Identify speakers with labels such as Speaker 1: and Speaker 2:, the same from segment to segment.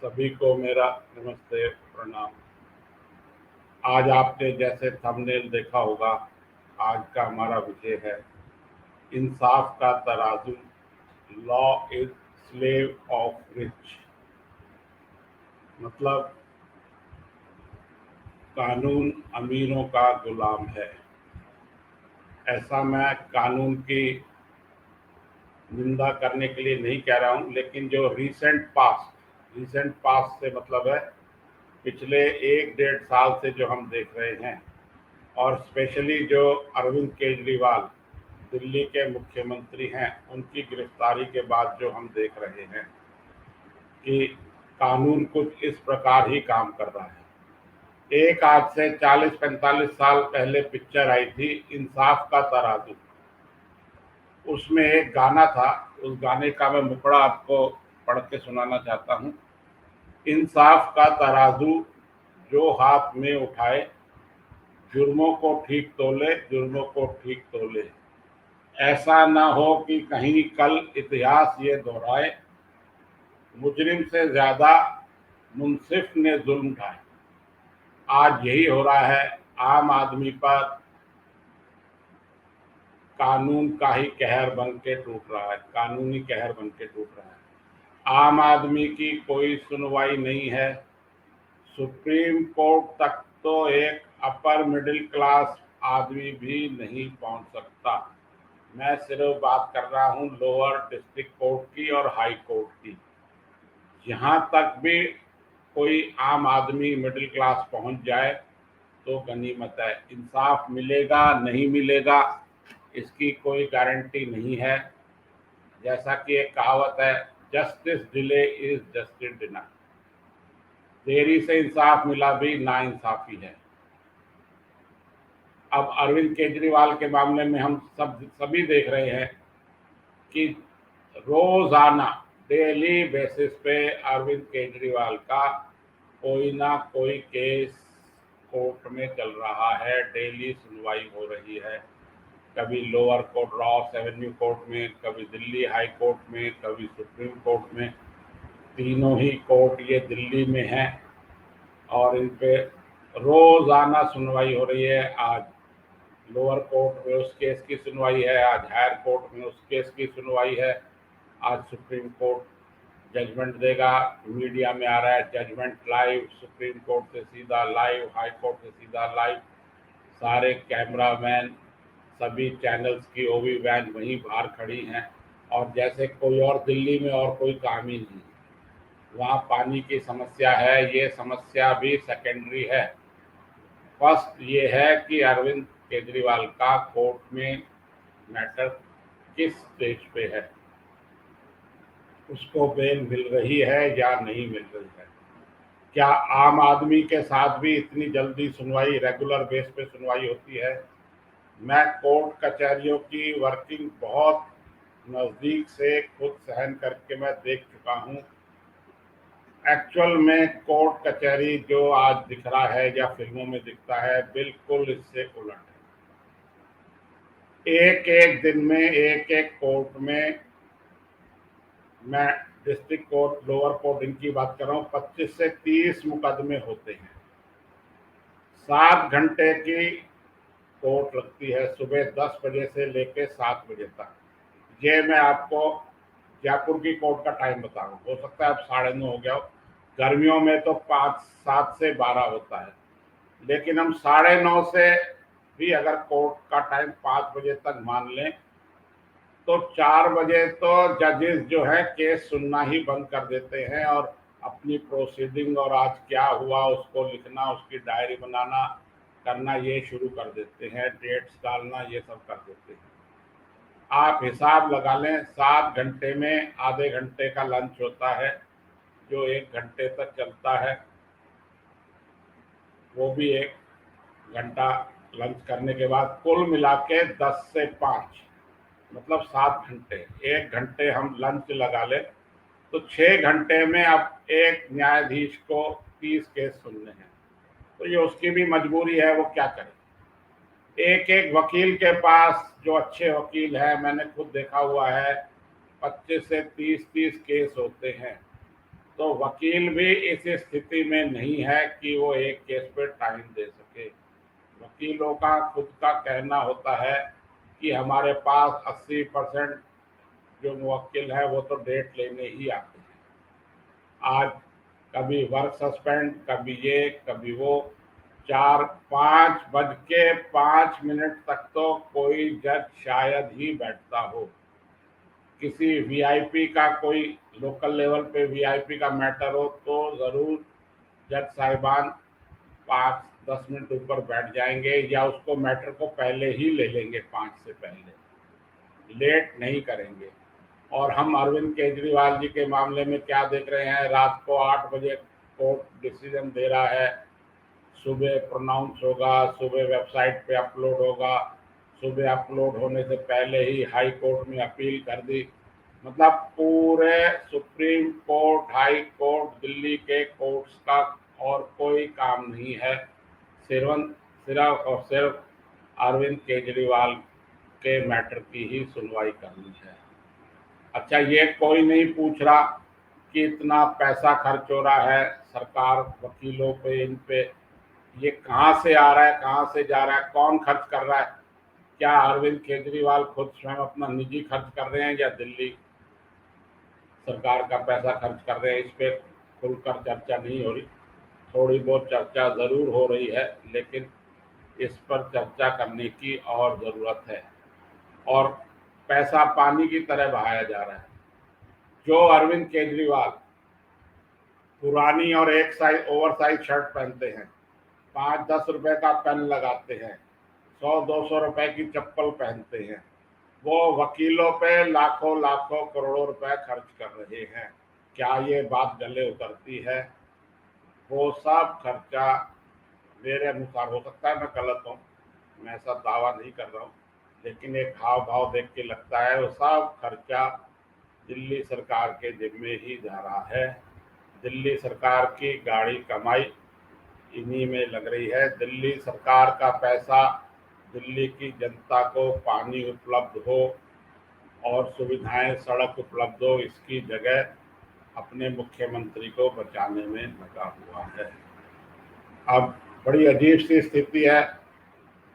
Speaker 1: सभी को मेरा नमस्ते प्रणाम। आज आपने जैसे थंबनेल देखा होगा, आज का हमारा विषय है इंसाफ का तराजू। Law is slave of rich. मतलब कानून अमीरों का गुलाम है। ऐसा मैं कानून की निंदा करने के लिए नहीं कह रहा हूं, लेकिन जो रीसेंट पास्ट से मतलब है पिछले 1 डेढ़ साल से जो हम देख रहे हैं, और स्पेशली जो अरविंद केजरीवाल दिल्ली के मुख्यमंत्री हैं, उनकी गिरफ्तारी के बाद जो हम देख रहे हैं कि कानून कुछ इस प्रकार ही काम कर रहा है। एक आज से 40-45 साल पहले पिक्चर आई थी इंसाफ का तराजू। उसमें एक गाना था, उस गाने का मैं मुखड़ा आपको पढ़ के सुनाना चाहता हूँ। इंसाफ का तराजू जो हाथ में उठाए, जुर्मों को ठीक तोले, जुर्मों को ठीक तोले। ऐसा ना हो कि कहीं कल इतिहास ये दोहराए, मुजरिम से ज्यादा मुंसिफ ने जुल्म ढाए। आज यही हो रहा है आम आदमी पर। कानून का ही कहर बन के टूट रहा है, कानूनी कहर बन के टूट रहा है। आम आदमी की कोई सुनवाई नहीं है। सुप्रीम कोर्ट तक तो एक अपर मिडिल क्लास आदमी भी नहीं पहुंच सकता। मैं सिर्फ बात कर रहा हूं लोअर डिस्ट्रिक्ट कोर्ट की और हाई कोर्ट की। यहाँ तक भी कोई आम आदमी मिडिल क्लास पहुंच जाए तो गनीमत है। इंसाफ मिलेगा नहीं मिलेगा इसकी कोई गारंटी नहीं है। जैसा कि एक कहावत है, justice delay is justice deny. देरी से इंसाफ मिला भी नाइंसाफी है। अब अरविंद केजरीवाल के मामले में हम सभी देख रहे हैं कि रोजाना डेली बेसिस पे अरविंद केजरीवाल का कोई ना कोई केस कोर्ट में चल रहा है। डेली सुनवाई हो रही है, कभी lower court Ross Avenue court में, कभी दिल्ली हाई कोर्ट में, कभी सुप्रीम कोर्ट में। तीनों ही कोर्ट ये दिल्ली में हैं और इन पे रोजाना सुनवाई हो रही है। आज लोअर कोर्ट में उस केस की सुनवाई है, आज हायर कोर्ट में उस केस की सुनवाई है। आज सुप्रीम कोर्ट जजमेंट देगा, मीडिया में आ रहा है जजमेंट लाइव, सुप्रीम कोर्ट से सीधा लाइव, हाई कोर्ट से सीधा लाइव। सारे कैमरामैन, सभी चैनल्स की ओवी वैन वहीं बाहर खड़ी हैं और जैसे कोई और दिल्ली में और कोई काम ही नहीं। वहाँ पानी की समस्या है, ये समस्या भी सेकेंडरी है। फर्स्ट ये है कि अरविंद केजरीवाल का कोर्ट में मैटर किस स्टेज पे है, उसको बेल मिल रही है या नहीं मिल रही है। क्या आम आदमी के साथ भी इतनी जल्दी सुनवाई, रेगुलर बेस पे सुनवाई होती है? मैं कोर्ट कचहरियों की वर्किंग बहुत नज़दीक से खुद सहन करके मैं देख चुका हूँ। एक्चुअल में कोर्ट कचहरी जो आज दिख रहा है या फिल्मों में दिखता है, बिल्कुल इससे उलट है। एक एक दिन में एक एक कोर्ट में, मैं डिस्ट्रिक्ट कोर्ट लोअर कोर्ट इनकी बात कर रहा हूँ, 25 से 30 मुकदमे होते हैं। 7 घंटे की कोर्ट लगती है, सुबह 10 बजे से लेकर 7 बजे तक। ये मैं आपको जयपुर की कोर्ट का टाइम बता रहा हूँ, हो सकता है अब 9:30 हो गया हो। गर्मियों में तो 7 से 12 होता है, लेकिन हम 9:30 से भी अगर कोर्ट का टाइम 5 बजे तक मान लें तो 4 बजे तो जजेस जो है केस सुनना ही बंद कर देते हैं और अपनी प्रोसीडिंग और आज क्या हुआ उसको लिखना, उसकी डायरी बनाना करना ये शुरू कर देते हैं, डेट्स डालना ये सब कर देते हैं। आप हिसाब लगा लें, 7 घंटे में आधे घंटे का लंच होता है जो 1 घंटे तक चलता है। वो भी 1 घंटा लंच करने के बाद कुल मिला के 10 से 5, मतलब 7 घंटे। 1 घंटे हम लंच लगा ले तो 6 घंटे में अब एक न्यायाधीश को 30 केस सुनने हैं। तो ये उसकी भी मजबूरी है, वो क्या करे। एक एक वकील के पास, जो अच्छे वकील हैं, मैंने खुद देखा हुआ है, 25 से 30 केस होते हैं। तो वकील भी इस स्थिति में नहीं है कि वो एक केस पे टाइम दे सके। वकीलों का खुद का कहना होता है कि हमारे पास 80% जो मुवक्किल है वो तो डेट लेने ही आते हैं। आज कभी वर्क सस्पेंड, कभी ये कभी वो, 4-5 बज के 5 मिनट तक तो कोई जज शायद ही बैठता हो। किसी वीआईपी का कोई लोकल लेवल पे वीआईपी का मैटर हो तो ज़रूर जज साहिबान 5-10 मिनट ऊपर बैठ जाएंगे या उसको मैटर को पहले ही ले लेंगे, 5 से पहले, लेट नहीं करेंगे। और हम अरविंद केजरीवाल जी के मामले में क्या देख रहे हैं, रात को 8 बजे कोर्ट डिसीजन दे रहा है, सुबह प्रोनाउंस होगा, सुबह वेबसाइट पे अपलोड होगा, सुबह अपलोड होने से पहले ही हाई कोर्ट में अपील कर दी। मतलब पूरे supreme court, high court, Delhi के कोर्ट्स का और कोई काम नहीं है, सिर्फ और सिर्फ अरविंद केजरीवाल के मैटर की ही सुनवाई करनी है। अच्छा, ये कोई नहीं पूछ रहा कि इतना पैसा खर्च हो रहा है सरकार वकीलों पे, इन पे, ये कहाँ से आ रहा है, कहाँ से जा रहा है, कौन खर्च कर रहा है? क्या अरविंद केजरीवाल खुद स्वयं अपना निजी खर्च कर रहे हैं या दिल्ली सरकार का पैसा खर्च कर रहे हैं? इस पे खुलकर चर्चा नहीं हो रही। थोड़ी बहुत चर्चा ज़रूर हो रही है, लेकिन इस पर चर्चा करने की और ज़रूरत है। और पैसा पानी की तरह बहाया जा रहा है। जो अरविंद केजरीवाल पुरानी और एक साइज ओवर साइज शर्ट पहनते हैं, 5-10 रुपए का पेन लगाते हैं, 100-200 रुपए की चप्पल पहनते हैं, वो वकीलों पे लाखों लाखों करोड़ों रुपए खर्च कर रहे हैं। क्या ये बात गले उतरती है? वो सब खर्चा मेरे अनुसार, हो सकता है मैं गलत हूँ, मैं ऐसा दावा नहीं कर रहा हूँ, लेकिन एक हाव भाव देख के लगता है वो सब खर्चा दिल्ली सरकार के जिम्मे ही जा रहा है। दिल्ली सरकार की गाड़ी कमाई इन्हीं में लग रही है। दिल्ली सरकार का पैसा, दिल्ली की जनता को पानी उपलब्ध हो और सुविधाएं, सड़क उपलब्ध हो, इसकी जगह अपने मुख्यमंत्री को बचाने में लगा हुआ है। अब बड़ी अजीब सी स्थिति है।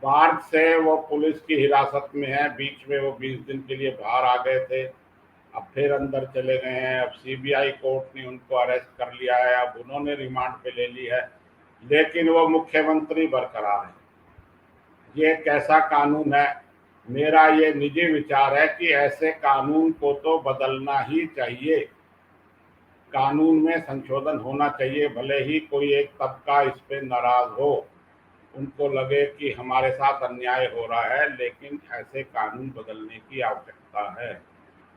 Speaker 1: मार्च से वो पुलिस की हिरासत में है, बीच में वो 20 दिन के लिए बाहर आ गए थे, अब फिर अंदर चले गए हैं। अब सीबीआई कोर्ट ने उनको अरेस्ट कर लिया है, अब उन्होंने रिमांड पे ले ली है, लेकिन वो मुख्यमंत्री बरकरार है। ये कैसा कानून है? मेरा ये निजी विचार है कि ऐसे कानून को तो बदलना ही चाहिए। कानून में संशोधन होना चाहिए, भले ही कोई एक तबका इस पे नाराज हो, उनको लगे कि हमारे साथ अन्याय हो रहा है, लेकिन ऐसे कानून बदलने की आवश्यकता है।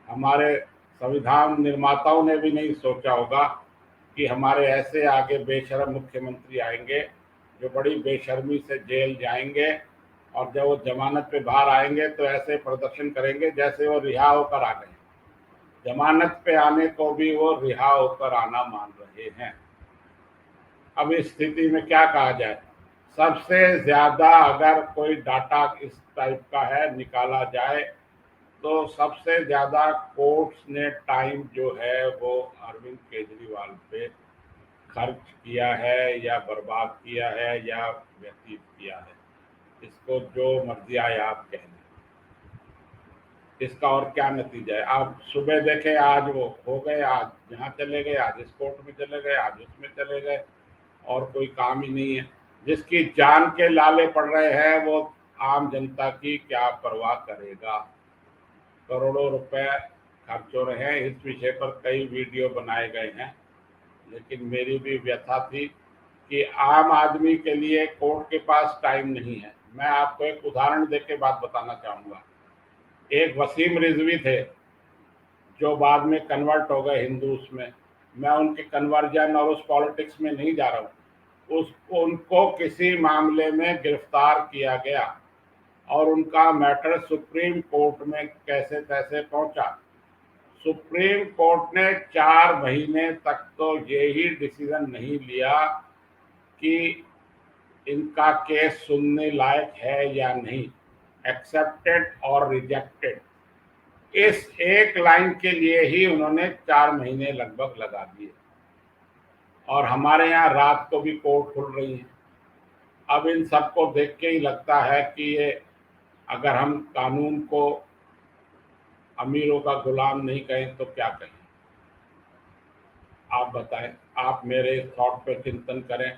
Speaker 1: हमारे संविधान निर्माताओं ने भी नहीं सोचा होगा कि हमारे ऐसे आगे बेशर्म मुख्यमंत्री आएंगे जो बड़ी बेशर्मी से जेल जाएंगे, और जब वो जमानत पे बाहर आएंगे तो ऐसे प्रदर्शन करेंगे जैसे वो रिहा होकर आ गए। जमानत पे आने को भी वो रिहा होकर आना मान रहे हैं। अब इस स्थिति में क्या कहा जाए? सबसे ज्यादा अगर कोई डाटा इस टाइप का है निकाला जाए तो सबसे ज्यादा कोर्ट्स ने टाइम जो है वो अरविंद केजरीवाल पे खर्च किया है या बर्बाद किया है या व्यतीत किया है। इसको जो मर्जी आए आप कह लें, इसका और क्या नतीजा है? आप सुबह देखें, आज वो हो गए, आज यहाँ चले गए, आज इस कोर्ट में चले गए, आज उसमें चले गए, और कोई काम ही नहीं है। जिसकी जान के लाले पड़ रहे हैं वो आम जनता की क्या परवाह करेगा? करोड़ों रुपए खर्च हो रहे हैं। इस विषय पर कई वीडियो बनाए गए हैं, लेकिन मेरी भी व्यथा थी कि आम आदमी के लिए कोर्ट के पास टाइम नहीं है। मैं आपको एक उदाहरण देके बात बताना चाहूँगा। एक वसीम रिजवी थे जो बाद में कन्वर्ट हो गए हिंदूस में। मैं उनके कन्वर्जन और उस पॉलिटिक्स में नहीं जा रहा हूँ। उनको किसी मामले में गिरफ्तार किया गया और उनका मैटर सुप्रीम कोर्ट में कैसे तैसे पहुंचा। सुप्रीम कोर्ट ने 4 महीने तक तो यही डिसीजन नहीं लिया कि इनका केस सुनने लायक है या नहीं, एक्सेप्टेड और रिजेक्टेड। इस एक लाइन के लिए ही उन्होंने 4 महीने लगभग लगा दिए। और हमारे यहाँ रात को भी कोर्ट खुल रही हैं। अब इन सबको देख के ही लगता है कि ये अगर हम कानून को अमीरों का गुलाम नहीं कहें तो क्या कहें। आप बताएं, आप मेरे थॉट पे चिंतन करें।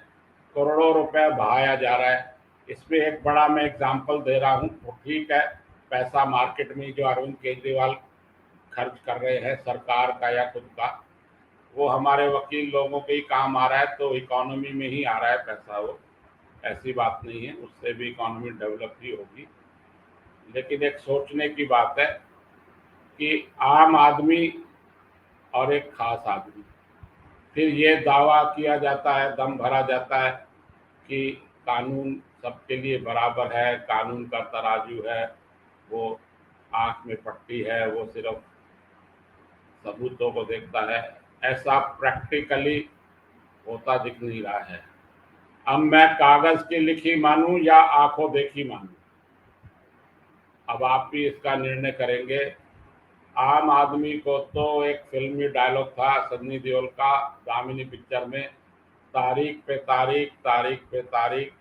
Speaker 1: करोड़ों रुपए बहाया जा रहा है। इसमें एक बड़ा मैं एग्जांपल दे रहा हूँ, तो ठीक है, पैसा मार्केट में जो अरविंद केजरीवाल खर्च कर रहे हैं सरकार का या खुद का, वो हमारे वकील लोगों के ही काम आ रहा है, तो इकोनॉमी में ही आ रहा है पैसा। वो ऐसी बात नहीं है, उससे भी इकोनॉमी डेवलप ही होगी। लेकिन एक सोचने की बात है कि आम आदमी और एक खास आदमी, फिर ये दावा किया जाता है, दम भरा जाता है कि कानून सबके लिए बराबर है, कानून का तराजू है, वो आंख में पट्टी है, वो सिर्फ सबूतों को देखता है। ऐसा प्रैक्टिकली होता दिख नहीं रहा है। अब मैं कागज की लिखी मानूं या आंखों देखी मानूं, अब आप भी इसका निर्णय करेंगे। आम आदमी को तो एक फिल्मी डायलॉग था सन्नी देओल का दामिनी पिक्चर में, तारीख पे तारीख, तारीख पे तारीख,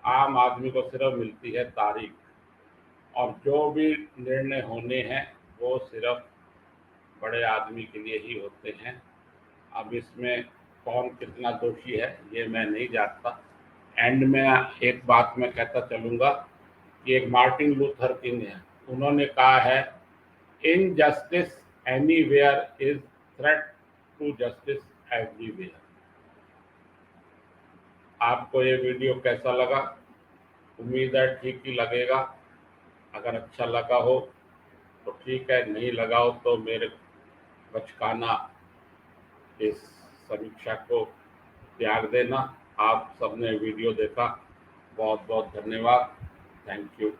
Speaker 1: आम आदमी को सिर्फ मिलती है तारीख, और जो भी निर्णय होने हैं वो सिर्फ बड़े आदमी के लिए ही होते हैं। अब इसमें कौन कितना दोषी है ये मैं नहीं जानता। एंड में एक बात मैं कहता चलूँगा कि एक मार्टिन लूथर किंग है, उन्होंने कहा है, injustice anywhere is threat to justice everywhere. आपको ये वीडियो कैसा लगा? उम्मीद है ठीक ही लगेगा। अगर अच्छा लगा हो तो ठीक है, नहीं लगा हो तो मेरे बचकाना इस समीक्षा को त्याग देना। आप सबने वीडियो देखा, बहुत बहुत धन्यवाद। Thank you.